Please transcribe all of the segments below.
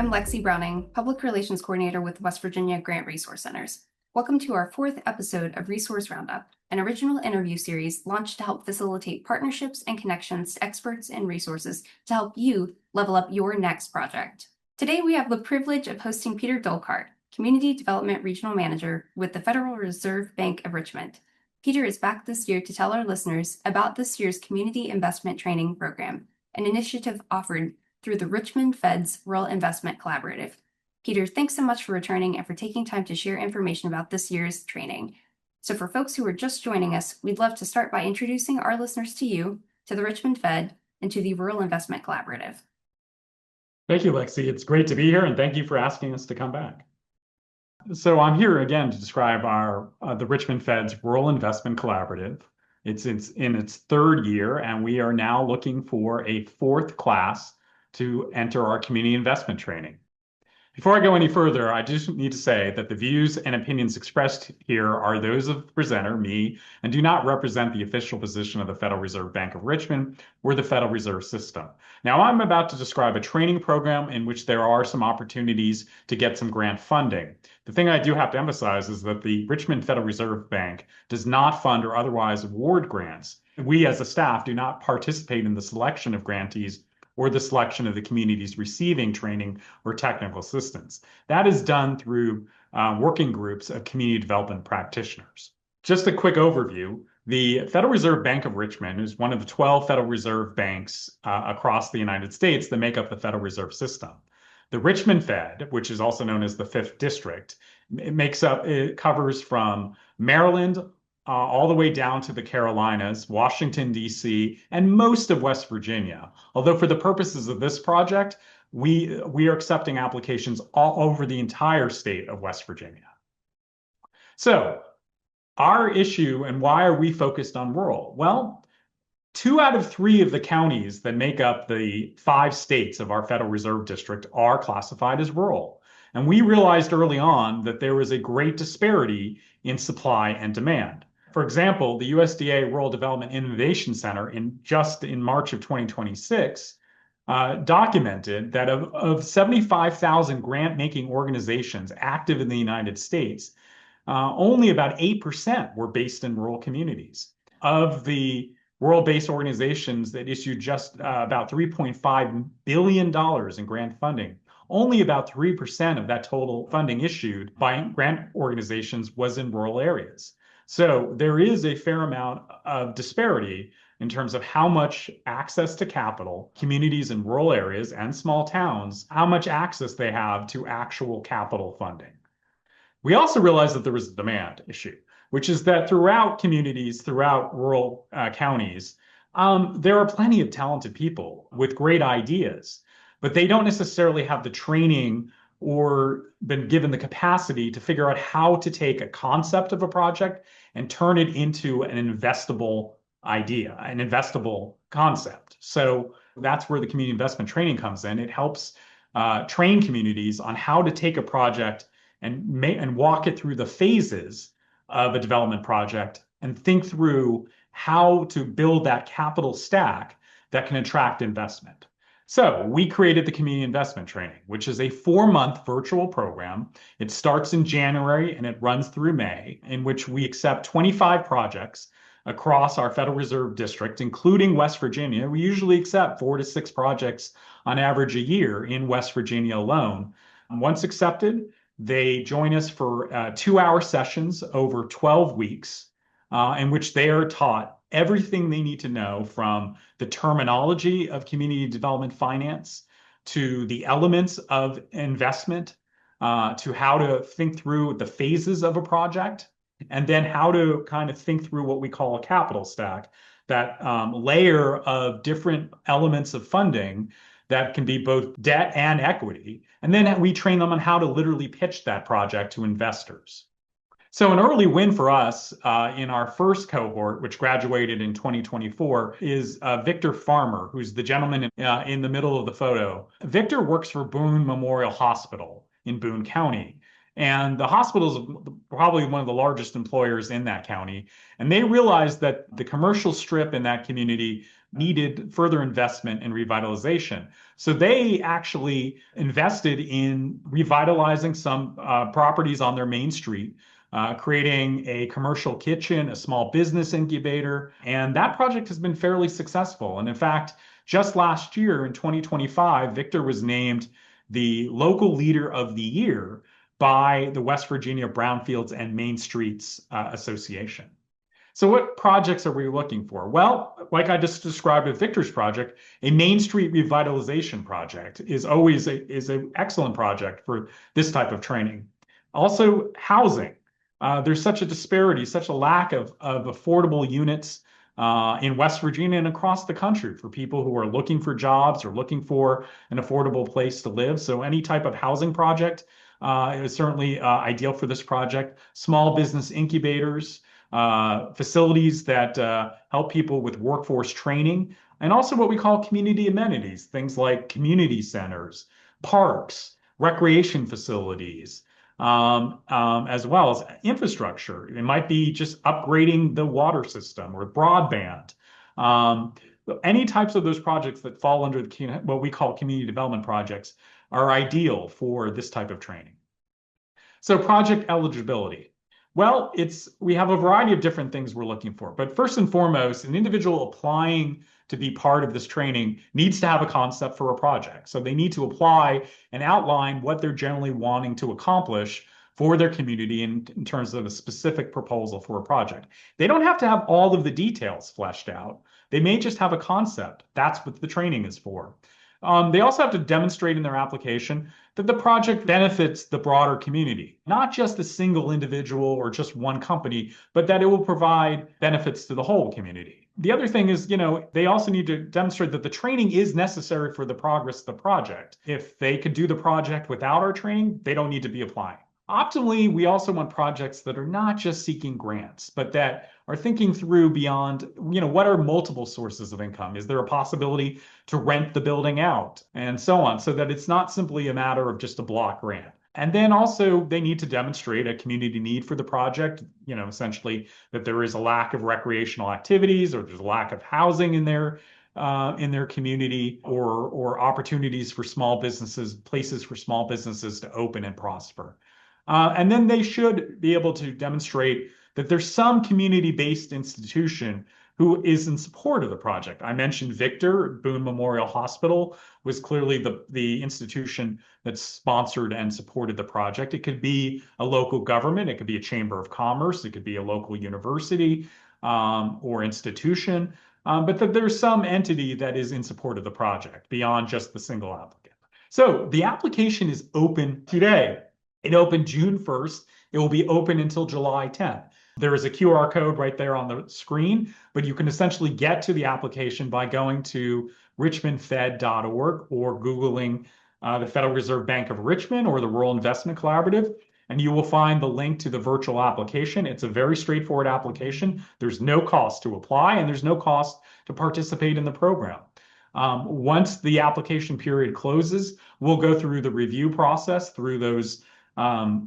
I'm Lexi Browning, Public Relations Coordinator with West Virginia Grant Resource Centers. Welcome to our fourth episode of Resource Roundup, an original interview series launched to help facilitate partnerships and connections to experts and resources to help you level up your next project. Today, we have the privilege of hosting Peter Dolkart, Community Development Regional Manager with the Federal Reserve Bank of Richmond. Peter is back this year to tell our listeners about this year's Community Investment Training Program, an initiative offered through the Richmond Fed's Rural Investment Collaborative. Peter, thanks so much for returning and for taking time to share information about this year's training. So for folks who are just joining us, we'd love to start by introducing our listeners to you, to the Richmond Fed, and to the Rural Investment Collaborative. Thank you, Lexi. It's great to be here, and thank you for asking us to come back. So I'm here again to describe the Richmond Fed's Rural Investment Collaborative. It's in its third year, and we are now looking for a fourth class to enter our community investment training. Before I go any further, I just need to say that the views and opinions expressed here are those of the presenter, me, and do not represent the official position of the Federal Reserve Bank of Richmond or the Federal Reserve System. Now, I'm about to describe a training program in which there are some opportunities to get some grant funding. The thing I do have to emphasize is that the Richmond Federal Reserve Bank does not fund or otherwise award grants. We as a staff do not participate in the selection of grantees or the selection of the communities receiving training or technical assistance. That is done through working groups of community development practitioners. Just a quick overview, the Federal Reserve Bank of Richmond is one of the 12 Federal Reserve banks across the United States that make up the Federal Reserve System. The Richmond Fed, which is also known as the 5th District, it covers from Maryland, all the way down to the Carolinas, Washington, D.C., and most of West Virginia. Although for the purposes of this project, we are accepting applications all over the entire state of West Virginia. So our issue and why are we focused on rural? Well, 2 out of 3 of the counties that make up the 5 states of our Federal Reserve District are classified as rural. And we realized early on that there was a great disparity in supply and demand. For example, the USDA Rural Development Innovation Center in March of 2026 documented that of 75,000 grant-making organizations active in the United States, only about 8% were based in rural communities. Of the rural-based organizations that issued just about $3.5 billion in grant funding, only about 3% of that total funding issued by grant organizations was in rural areas. So there is a fair amount of disparity in terms of how much access to capital communities in rural areas and small towns, how much access they have to actual capital funding. We also realized that there was a demand issue, which is that throughout communities, throughout rural counties, there are plenty of talented people with great ideas, but they don't necessarily have the training or been given the capacity to figure out how to take a concept of a project and turn it into an investable idea, an investable concept. So that's where the community investment training comes in. It helps train communities on how to take a project and walk it through the phases of a development project and think through how to build that capital stack that can attract investment. So we created the Community Investment Training, which is a 4-month virtual program. It starts in January and it runs through May, in which we accept 25 projects across our Federal Reserve District, including West Virginia. We usually accept 4 to 6 projects on average a year in West Virginia alone. Once accepted, they join us for 2-hour sessions over 12 weeks, in which they are taught everything they need to know, from the terminology of community development finance to the elements of investment, to how to think through the phases of a project, and then how to kind of think through what we call a capital stack, that layer of different elements of funding that can be both debt and equity. And then we train them on how to literally pitch that project to investors. So an early win for us in our first cohort, which graduated in 2024, is Victor Farmer, who's the gentleman in the middle of the photo. Victor works for Boone Memorial Hospital in Boone County. And the hospital is probably one of the largest employers in that county. And they realized that the commercial strip in that community needed further investment and revitalization. So they actually invested in revitalizing some properties on their main street, creating a commercial kitchen, a small business incubator. And that project has been fairly successful. And in fact, just last year in 2025, Victor was named the local leader of the year by the West Virginia Brownfields and Main Streets Association. So what projects are we looking for? Well, like I just described with Victor's project, a Main Street revitalization project is always an excellent project for this type of training. Also, housing. There's such a disparity, such a lack of affordable units in West Virginia and across the country for people who are looking for jobs or looking for an affordable place to live. So any type of housing project is certainly ideal for this project. Small business incubators, facilities that help people with workforce training, and also what we call community amenities, things like community centers, parks, recreation facilities, as well as infrastructure. It might be just upgrading the water system or broadband. Any types of those projects that fall under what we call community development projects are ideal for this type of training. So project eligibility. Well, we have a variety of different things we're looking for, but first and foremost, an individual applying to be part of this training needs to have a concept for a project. So they need to apply and outline what they're generally wanting to accomplish for their community in terms of a specific proposal for a project. They don't have to have all of the details fleshed out. They may just have a concept. That's what the training is for. They also have to demonstrate in their application that the project benefits the broader community, not just a single individual or just one company, but that it will provide benefits to the whole community. The other thing is, they also need to demonstrate that the training is necessary for the progress of the project. If they could do the project without our training, they don't need to be applying. Optimally, we also want projects that are not just seeking grants, but that are thinking through beyond, what are multiple sources of income? Is there a possibility to rent the building out and so on, so that it's not simply a matter of just a block grant? And then also they need to demonstrate a community need for the project, essentially that there is a lack of recreational activities or there's a lack of housing in their community or opportunities for small businesses, places for small businesses to open and prosper. And then they should be able to demonstrate that there's some community-based institution who is in support of the project. I mentioned Victor. Boone Memorial Hospital was clearly the institution that sponsored and supported the project. It could be a local government, it could be a chamber of commerce, it could be a local university or institution, but that there's some entity that is in support of the project beyond just the single applicant. So the application is open today. It opened June 1st. It will be open until July 10th. There is a QR code right there on the screen, but you can essentially get to the application by going to richmondfed.org or Googling the Federal Reserve Bank of Richmond or the Rural Investment Collaborative, and you will find the link to the virtual application. It's a very straightforward application. There's no cost to apply, and there's no cost to participate in the program. Once the application period closes, we'll go through the review process through those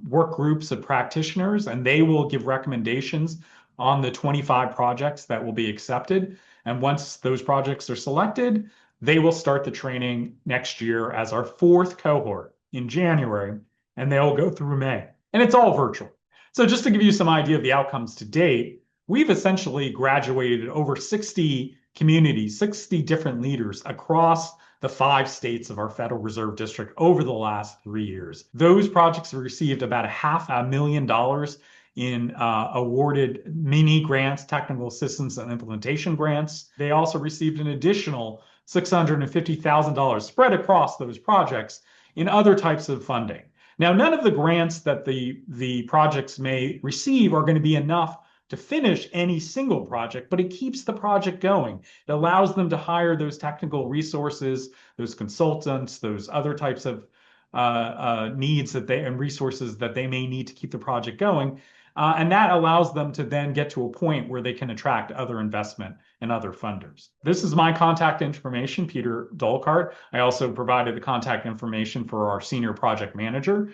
work groups of practitioners, and they will give recommendations on the 25 projects that will be accepted. And once those projects are selected, they will start the training next year as our 4th cohort in January, and they'll go through May. And it's all virtual. So just to give you some idea of the outcomes to date, we've essentially graduated over 60 communities, 60 different leaders across the 5 states of our Federal Reserve District over the last 3 years. Those projects have received about $500,000 in awarded mini grants, technical assistance and implementation grants. They also received an additional $650,000 spread across those projects in other types of funding. Now, none of the grants that the projects may receive are going to be enough to finish any single project, but it keeps the project going. It allows them to hire those technical resources, those consultants, those other types of needs and resources that they may need to keep the project going. And that allows them to then get to a point where they can attract other investment and other funders. This is my contact information, Peter Dolkart. I also provided the contact information for our senior project manager.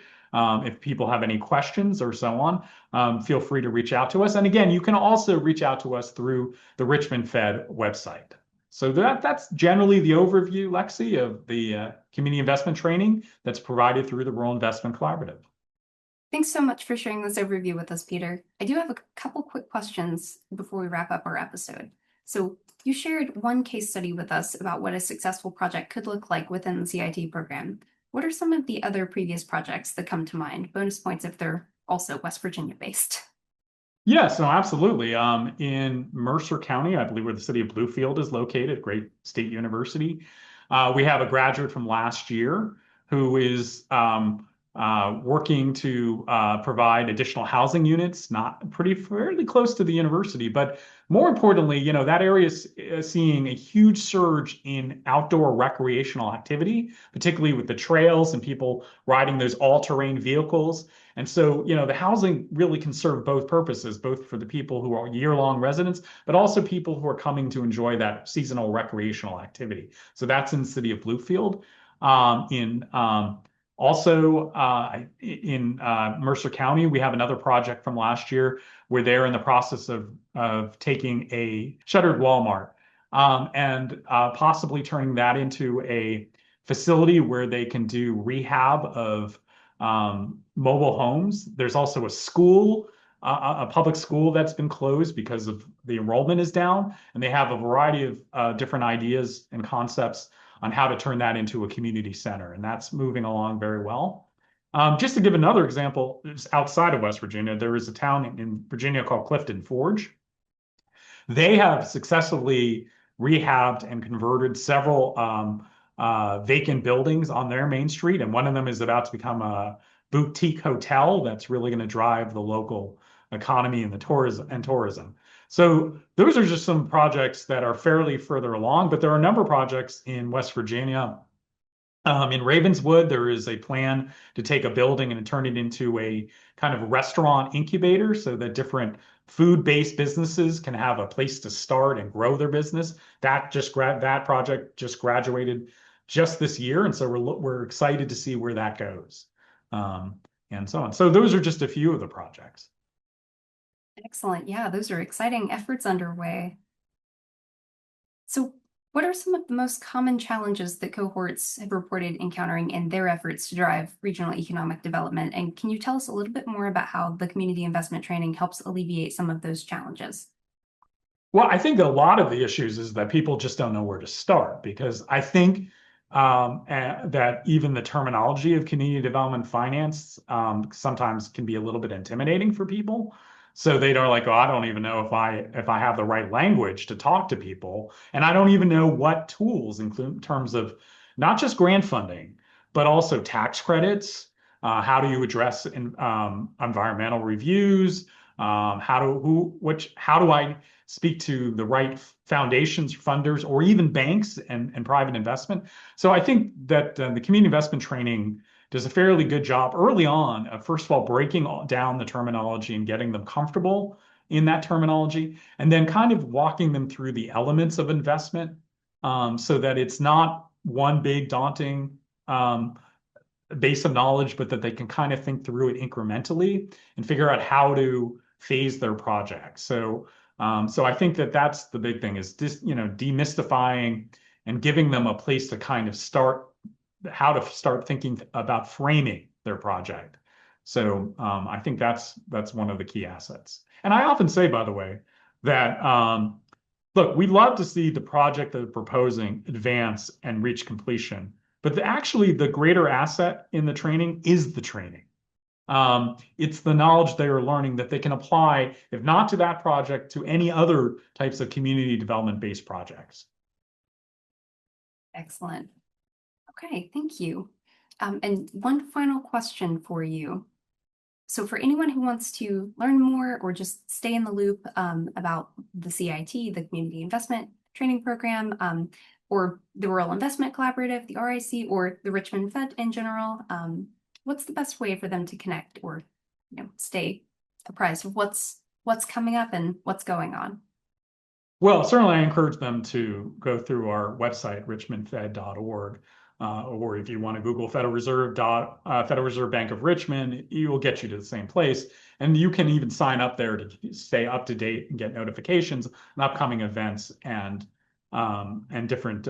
If people have any questions or so on, feel free to reach out to us. And again, you can also reach out to us through the Richmond Fed website. So that's generally the overview, Lexi, of the community investment training that's provided through the Rural Investment Collaborative. Thanks so much for sharing this overview with us, Peter. I do have a couple quick questions before we wrap up our episode. So you shared one case study with us about what a successful project could look like within the CIT program. What are some of the other previous projects that come to mind? Bonus points if they're also West Virginia based. Yes, no, absolutely. In Mercer County, I believe where the city of Bluefield is located, great state university, we have a graduate from last year who is working to provide additional housing units, not fairly close to the university, but more importantly, that area is seeing a huge surge in outdoor recreational activity, particularly with the trails and people riding those all-terrain vehicles. And so, the housing really can serve both purposes, both for the people who are year-long residents, but also people who are coming to enjoy that seasonal recreational activity. So that's in the city of Bluefield. Also, in Mercer County, we have another project from last year where they're in the process of taking a shuttered Walmart and possibly turning that into a facility where they can do rehab of mobile homes. There's also a school, a public school that's been closed because of the enrollment is down, and they have a variety of different ideas and concepts on how to turn that into a community center, and that's moving along very well. Just to give another example, outside of West Virginia, there is a town in Virginia called Clifton Forge. They have successfully rehabbed and converted several vacant buildings on their main street, and one of them is about to become a boutique hotel that's really going to drive the local economy and the tourism. So those are just some projects that are fairly further along, but there are a number of projects in West Virginia. In Ravenswood, there is a plan to take a building and turn it into a kind of restaurant incubator so that different food-based businesses can have a place to start and grow their business. That project just graduated just this year, and so we're excited to see where that goes, and so on. So those are just a few of the projects. Excellent. Yeah, those are exciting efforts underway. So what are some of the most common challenges that cohorts have reported encountering in their efforts to drive regional economic development? And can you tell us a little bit more about how the community investment training helps alleviate some of those challenges? Well, I think a lot of the issues is that people just don't know where to start, because I think that even the terminology of community development finance sometimes can be a little bit intimidating for people. So they are like, oh, I don't even know if I have the right language to talk to people, and I don't even know what tools, in terms of not just grant funding, but also tax credits. How do you address environmental reviews? How do I speak to the right foundations, funders, or even banks and private investment? So I think that the community investment training does a fairly good job early on of, first of all, breaking down the terminology and getting them comfortable in that terminology, and then kind of walking them through the elements of investment, so that it's not one big daunting base of knowledge, but that they can kind of think through it incrementally and figure out how to phase their project. So I think that that's the big thing, is just, demystifying and giving them a place to kind of start, how to start thinking about framing their project. So I think that's one of the key assets. And I often say, by the way, that look, we love to see the project that they're proposing advance and reach completion, but actually the greater asset in the training is the training. It's the knowledge they are learning that they can apply, if not to that project, to any other types of community development-based projects. Excellent. Okay, thank you. And one final question for you. So for anyone who wants to learn more or just stay in the loop about the CIT, the Community Investment Training Program, or the Rural Investment Collaborative, the RIC, or the Richmond Fed in general, what's the best way for them to connect or stay apprised of what's coming up and what's going on? Well, certainly I encourage them to go through our website, richmondfed.org. or if you want to Google Federal Reserve Federal Reserve Bank of Richmond, it will get you to the same place. And you can even sign up there to stay up to date and get notifications on upcoming events and different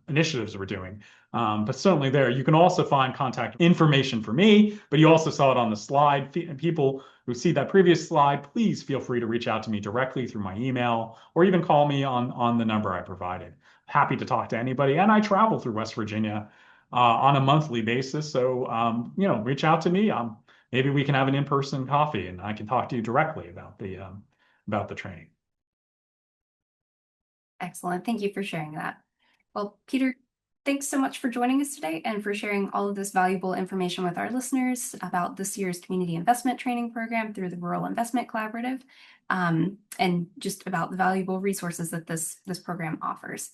initiatives we're doing. But certainly there, you can also find contact information for me, but you also saw it on the slide. And people who see that previous slide, please feel free to reach out to me directly through my email or even call me on the number I provided. Happy to talk to anybody. And I travel through West Virginia on a monthly basis. So, reach out to me. Maybe we can have an in-person coffee and I can talk to you directly about the training. Excellent. Thank you for sharing that. Well, Peter, thanks so much for joining us today and for sharing all of this valuable information with our listeners about this year's Community Investment Training Program through the Rural Investment Collaborative, and just about the valuable resources that this program offers.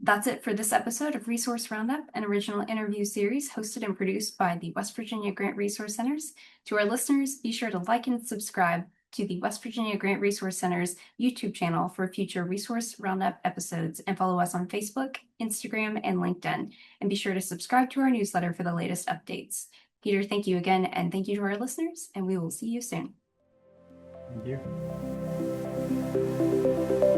That's it for this episode of Resource Roundup, an original interview series hosted and produced by the West Virginia Grant Resource Centers. To our listeners, be sure to like and subscribe to the West Virginia Grant Resource Center's YouTube channel for future Resource Roundup episodes, and follow us on Facebook, Instagram, and LinkedIn. And be sure to subscribe to our newsletter for the latest updates. Peter, thank you again, and thank you to our listeners, and we will see you soon. Thank you.